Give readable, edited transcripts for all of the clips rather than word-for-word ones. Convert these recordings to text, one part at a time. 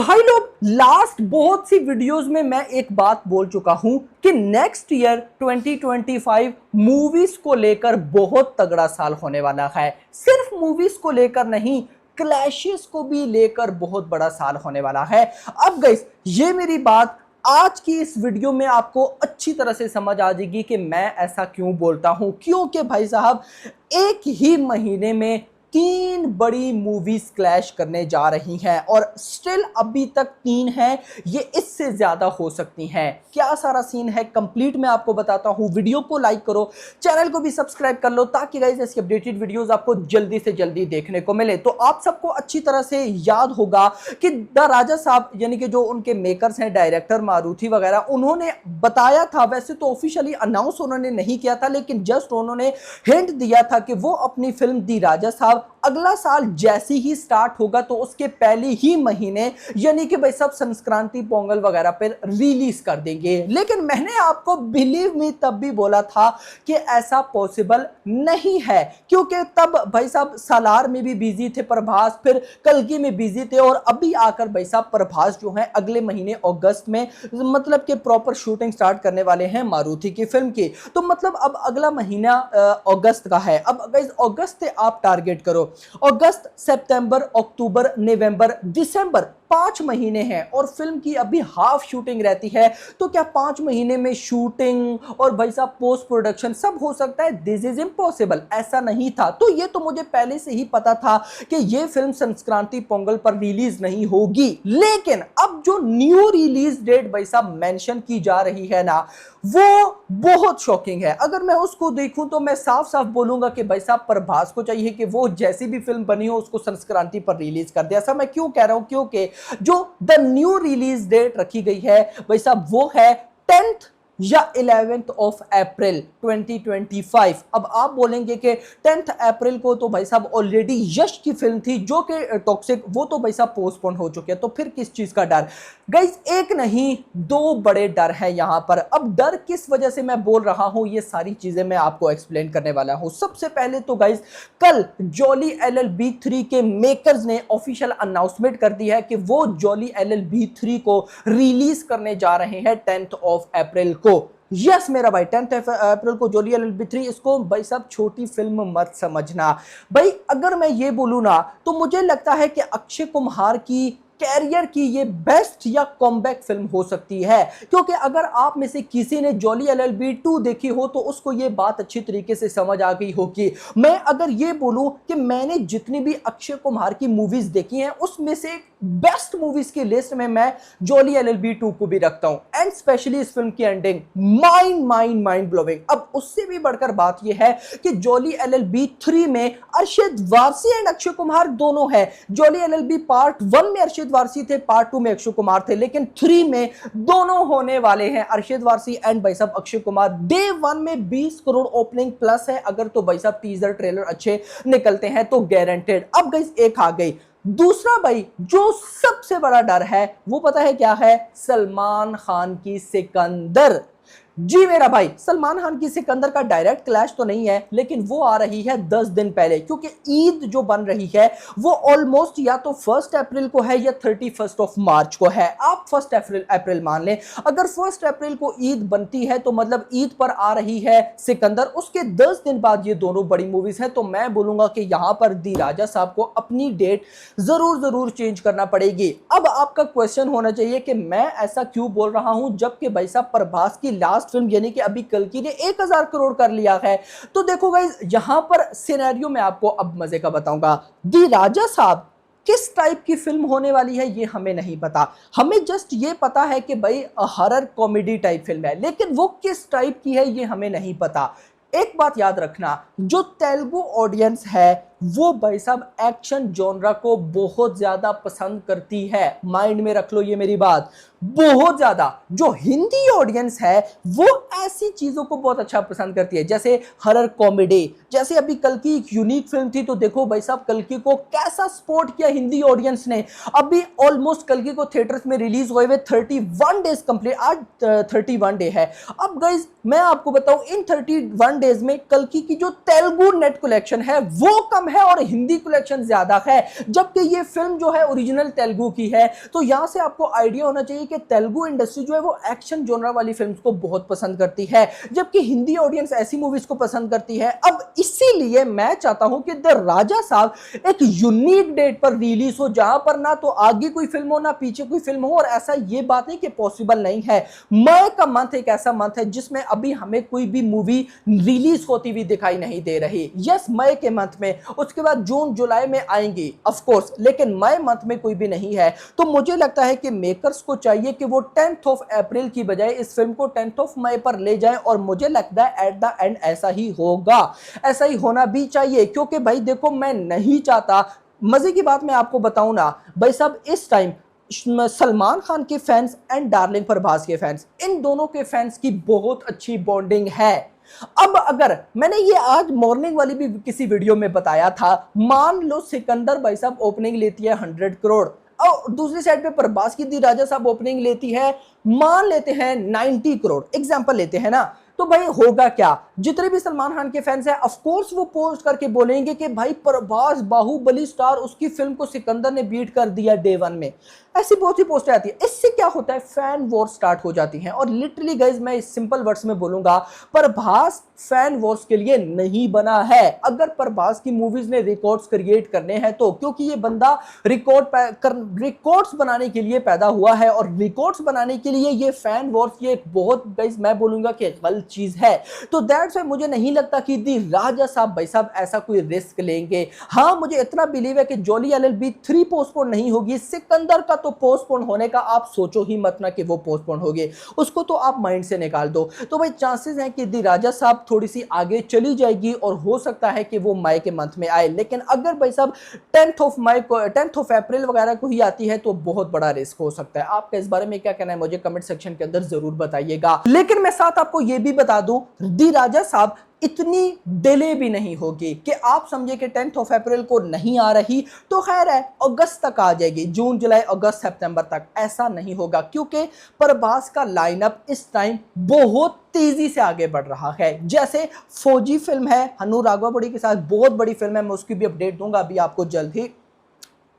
भाई लोग लास्ट बहुत सी वीडियोस में मैं एक बात बोल चुका हूं कि नेक्स्ट ईयर 2025 मूवीज को लेकर बहुत तगड़ा साल होने वाला है। सिर्फ मूवीज को लेकर नहीं, क्लैशेस को भी लेकर बहुत बड़ा साल होने वाला है। अब गाइस, ये मेरी बात आज की इस वीडियो में आपको अच्छी तरह से समझ आ जाएगी कि मैं ऐसा क्यों बोलता हूं। क्योंकि भाई साहब, एक ही महीने में 3 बड़ी मूवीज क्लैश करने जा रही हैं और स्टिल अभी तक 3 हैं, ये इससे ज्यादा हो सकती हैं। क्या सारा सीन है कंप्लीट मैं आपको बताता हूं। वीडियो को लाइक करो, चैनल को भी सब्सक्राइब कर लो ताकि गाइस ऐसी अपडेटेड वीडियोस आपको जल्दी से जल्दी देखने को मिले। तो आप सबको अच्छी तरह से याद होगा कि द राजा साहब यानी कि जो उनके मेकर्स हैं, डायरेक्टर मारुति वगैरह, उन्होंने बताया था, वैसे तो ऑफिशियली अनाउंस उन्होंने नहीं किया था, लेकिन जस्ट उन्होंने हिंट दिया था कि वो अपनी फिल्म दी राजा साहब अगला साल जैसी ही स्टार्ट होगा तो उसके पहले ही महीने यानी कि भाई सब संक्रांति पोंगल वगैरह पर रिलीज कर देंगे। लेकिन मैंने आपको बिलीव मी तब भी बोला था कि ऐसा पॉसिबल नहीं है, क्योंकि तब भाई साहब सालार में भी बिजी थे प्रभास, फिर कल्कि में बिजी थे, और अभी आकर भाई साहब प्रभास जो है अगले महीने अगस्त में मतलब कि प्रॉपर शूटिंग स्टार्ट करने वाले हैं मारुति की फिल्म की। तो मतलब अब अगला महीना अगस्त का है। अब अगस्त से आप टारगेट करो, अगस्त, सितंबर, अक्टूबर, नवंबर, दिसंबर, 5 महीने हैं और फिल्म की अभी हाफ शूटिंग रहती है। तो क्या 5 महीने में शूटिंग और भाई साहब पोस्ट प्रोडक्शन सब हो सकता है? This is impossible. ऐसा नहीं था। तो ये तो मुझे पहले से ही पता था कि ये फिल्म संक्रांति पोंगल पर रिलीज नहीं होगी। लेकिन अब जो न्यू रिलीज डेट भाई साहब मेंशन की जा रही है ना, वो बहुत शॉकिंग है। अगर मैं उसको देखूं तो मैं साफ साफ बोलूंगा कि भाई साहब प्रभास को चाहिए कि वो जैसी भी फिल्म बनी हो उसको संक्रांति पर रिलीज कर दे। ऐसा मैं क्यों कह रहा हूं? क्योंकि जो द न्यू रिलीज डेट रखी गई है भाई साहब वो है 10th या 11th ऑफ अप्रैल 2025। अब आप बोलेंगे कि 10th अप्रैल को तो भाई साहब ऑलरेडी यश की फिल्म थी जो कि टॉक्सिक, वो तो भाई साहब पोस्टपोन हो चुके हैं, तो फिर किस चीज का डर? गाइस, एक नहीं 2 बड़े डर हैं यहां पर। अब डर किस वजह से मैं बोल रहा हूं, ये सारी चीजें मैं आपको एक्सप्लेन करने वाला हूं। सबसे पहले तो गाइस, कल जॉली LLB 3 के मेकर्स ने ऑफिशियल अनाउंसमेंट कर दी है कि वो जॉली LLB 3 को रिलीज करने जा रहे हैं 10th ऑफ अप्रैल को। यस मेरा भाई, 10th अप्रैल को जॉली LLB 3। इसको भाई साहब छोटी फिल्म मत समझना भाई। अगर मैं ये बोलूं ना तो मुझे लगता है कि अक्षय कुमार की कैरियर की ये बेस्ट या कॉमबैक फिल्म हो सकती है। क्योंकि अगर आप में से किसी ने जॉली LLB 2 देखी हो तो उसको ये बात अच्छी तरीके से समझ आ गई होगी। मैं अगर ये बोलूं कि मैंने जितनी भी अक्षय कुमार की मूवीज देखी हैं उसमें से बेस्ट मूवीज की लिस्ट में मैं जॉली LLB 2 को भी रखता हूं। एंड स्पेशली इस फिल्म की एंडिंग माइंड ब्लोइंग। अब उससे भी बढ़कर बात यह है कि जॉली LLB 3 में अरशद वारसी एंड अक्षय कुमार दोनों है। जॉली LLB पार्ट 1 में अरशद वारसी थे, पार्ट 2 में अक्षय कुमार थे, लेकिन 3 में दोनों होने वाले हैं अरशद वारसी एंड भाई साहब अक्षय कुमार। डे 1 में 20 करोड़ ओपनिंग प्लस है, अगर तो भाई साहब टीजर ट्रेलर अच्छे निकलते हैं तो गारंटेड। अब गाइस एक आ गई दूसरा भाई, जो सबसे बड़ा डर है वो पता है क्या है? सलमान खान की सिकंदर। जी मेरा भाई, सलमान खान की सिकंदर का डायरेक्ट क्लैश तो नहीं है, लेकिन वो आ रही है 10 दिन पहले, क्योंकि ईद जो बन रही है वो ऑलमोस्ट या तो 1 अप्रैल को है या 31 ऑफ मार्च को है। आप 1 अप्रैल मान लें। अगर 1 अप्रैल को ईद बनती है तो मतलब ईद पर आ रही है सिकंदर, उसके 10 दिन बाद ये दोनों बड़ी मूवीज हैं। तो मैं बोलूंगा कि यहां पर दी राजा साहब को अपनी डेट जरूर चेंज करना पड़ेगी। अब आपका क्वेश्चन होना चाहिए कि मैं ऐसा क्यों बोल रहा हूं, जबकि भाई साहब प्रभास की लास्ट फिल्म यानी कि अभी कल्कि ने 1000 करोड़ कर लिया है। तो देखो गाइस, यहां पर सिनेरियो मैं आपको अब मजे का बताऊंगा। दी राजा साहब किस टाइप की फिल्म होने वाली है ये हमें नहीं पता। हमें जस्ट ये पता है कि भाई हॉरर कॉमेडी टाइप फिल्म है, लेकिन वो किस टाइप की है ये हमें नहीं पता। एक बात याद रखना, जो तेलुगु ऑडियंस है वो भाई साहब एक्शन जॉनरा को बहुत ज्यादा पसंद करती है। माइंड में रख लो ये मेरी बात, बहुत ज्यादा। जो हिंदी ऑडियंस है वो ऐसी चीजों को बहुत अच्छा पसंद करती है, जैसे हॉरर कॉमेडी। जैसे अभी कल की एक यूनिक फिल्म थी, तो देखो भाई साहब कल्कि को कैसा सपोर्ट किया हिंदी ऑडियंस ने। अभी ऑलमोस्ट कल्कि को थिएटर्स में रिलीज हुए 31 डेज कंप्लीट, आज 31 डे है। अब गाइज मैं आपको बताऊं, इन 31 डेज में कल्कि की जो तेलुगु नेट कलेक्शन है वो कम है और हिंदी कलेक्शन ज्यादा है, जबकि ये फिल्म जो है ओरिजिनल तेलुगु की है। तो यहां से आपको आइडिया होना चाहिए कि तेलुगु इंडस्ट्री जो है वो एक्शन जोनर वाली फिल्म्स को बहुत पसंद करती है, जबकि हिंदी ऑडियंस ऐसी मूवीज को पसंद करती है। अब इसीलिए मैं चाहता हूं कि द राजा साहब एक यूनिक डेट पर रिलीज हो, जहां पर ना तो आगे कोई फिल्म हो ना पीछे कोई फिल्म हो। और ऐसा ये बात नहीं कि पॉसिबल नहीं है। मई का मंथ एक ऐसा मंथ है जिसमें अभी हमें कोई भी मूवी रिलीज होती हुई दिखाई नहीं दे रही। यस, मई के मंथ में, उसके बाद जून जुलाई में आएंगी ऑफ कोर्स, लेकिन मई मंथ में कोई भी नहीं है। तो मुझे लगता है कि मेकर्स को चाहिए कि वो 10th ऑफ अप्रैल की बजाय इस फिल्म को 10th ऑफ मई पर ले जाएं, और मुझे लगता है एट द एंड ऐसा ही होगा, ऐसा ही होना भी चाहिए। क्योंकि भाई देखो, मैं नहीं चाहता, मजे की बात मैं आपको बताऊं ना भाई साहब, इस टाइम सलमान खान के फैंस एंड डार्लिंग प्रभास के फैंस, इन दोनों के फैंस की बहुत अच्छी बॉन्डिंग है। अब अगर मैंने ये आज मॉर्निंग वाली भी किसी वीडियो में बताया था, मान लो सिकंदर भाई साहब ओपनिंग लेती है 100 करोड़, और दूसरी साइड पे प्रभास की दी राजा साहब ओपनिंग लेती है, मान लेते हैं 90 करोड़, एग्जांपल लेते हैं ना, तो भाई होगा क्या? जितने भी सलमान खान के फैंस हैं ऑफ कोर्स वो पोस्ट करके बोलेंगे कि भाई प्रभास बाहुबली स्टार, उसकी फिल्म को सिकंदर ने बीट कर दिया डे वन में। ऐसी बहुत सी पोस्टें आती है। इससे क्या होता है, फैन वॉर स्टार्ट हो जाती हैं। और लिटरली गाइस मैं इस सिंपल वर्ड्स में बोलूंगा, प्रभास फैन वॉर्स के लिए नहीं बना है। अगर प्रभास की मूवीज ने रिकॉर्ड्स क्रिएट करने हैं तो, क्योंकि ये बंदा रिकॉर्ड्स बनाने के लिए पैदा हुआ है, और रिकॉर्ड्स बनाने के लिए ये फैन वॉर्स, ये एक बहुत गाइस मैं बोलूंगा कि गलत चीज है। तो दैट्स व्हाई मुझे नहीं लगता कि दी राजा साहब भाई साहब ऐसा कोई रिस्क लेंगे। हाँ, मुझे इतना बिलीव है कि जोली LLB 3 पोस्टपोन नहीं होगी, सिकंदर का तो पोस्टपोन होने का आप सोचो ही मत ना कि वो पोस्टपोन होगी, उसको तो आप माइंड से निकाल दो। तो भाई चांसेस हैं कि दी राजा साहब थोड़ी सी आगे चली जाएगी, और हो सकता है कि वो मई के मंथ में आए। लेकिन अगर भाई साहब 10th ऑफ अप्रैल वगैरह को ही आती है तो बहुत बड़ा रिस्क हो सकता है। आपका इस बारे में क्या कहना है मुझे कमेंट सेक्शन के अंदर जरूर बताइएगा। लेकिन मैं साथ आपको यह भी बता दूं, दी राजा साहब इतनी डिले भी नहीं होगी कि आप समझे कि 10th ऑफ अप्रैल को नहीं आ रही तो खैर है अगस्त तक आ जाएगी, जून जुलाई अगस्त सितंबर तक। ऐसा नहीं होगा, क्योंकि प्रभास का लाइनअप इस टाइम बहुत तेजी से आगे बढ़ रहा है। जैसे फौजी फिल्म है हनु राघवाबड़ी के साथ, बहुत बड़ी फिल्म है, मैं उसकी भी अपडेट दूंगा अभी आपको जल्द ही।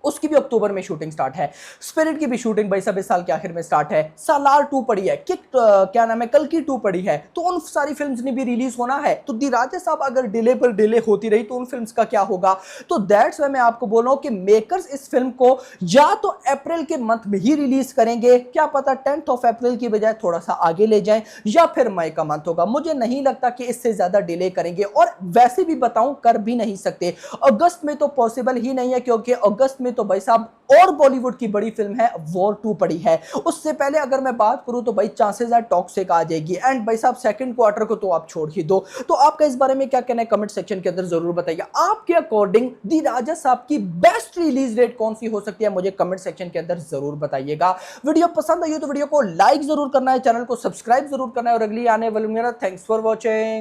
उसकी भी अक्टूबर में शूटिंग स्टार्ट है। स्पिरिट की भी शूटिंग भाई साहब इस साल के आखिर में स्टार्ट है। सालार 2 पड़ी है, किक क्या नाम है, कल की 2 पड़ी है। तो उन सारी फिल्म्स ने भी रिलीज होना है। तो दी राजा साहब अगर डिले पर डिले होती रही तो उन फिल्म्स का क्या होगा? तो दैट्स व्हाई मैं आपको बोल रहा हूं कि मेकर्स इस फिल्म को या तो अप्रैल के मंथ में ही रिलीज करेंगे, क्या पता 10th ऑफ अप्रैल की बजाय थोड़ा सा आगे ले जाएं, या फिर मई का मंथ होगा। मुझे नहीं लगता कि इससे ज्यादा डिले करेंगे, और वैसे भी बताऊं कर भी नहीं सकते। अगस्त में तो पॉसिबल ही नहीं है, क्योंकि अगस्त में तो भाई साहब और बॉलीवुड की बड़ी फिल्म है वॉर 2 पड़ी है। उससे पहले अगर मैं बात करूं तो भाई चांसेस है टॉक्सिक आ जाएगी, एंड भाई साहब सेकंड क्वार्टर को तो आप छोड़ ही दो। तो आपका इस बारे में क्या कहना है कमेंट सेक्शन के अंदर जरूर बताइए। आपके अकॉर्डिंग दी राजा साहब की बेस्ट रिलीज डेट कौन सी हो सकती है, मुझे कमेंट सेक्शन के अंदर जरूर बताइएगा। वीडियो पसंद आई हो तो वीडियो को लाइक जरूर करना है, चैनल को सब्सक्राइब जरूर करना है, और अगली आने वाली मेरा थैंक्स फॉर वॉचिंग।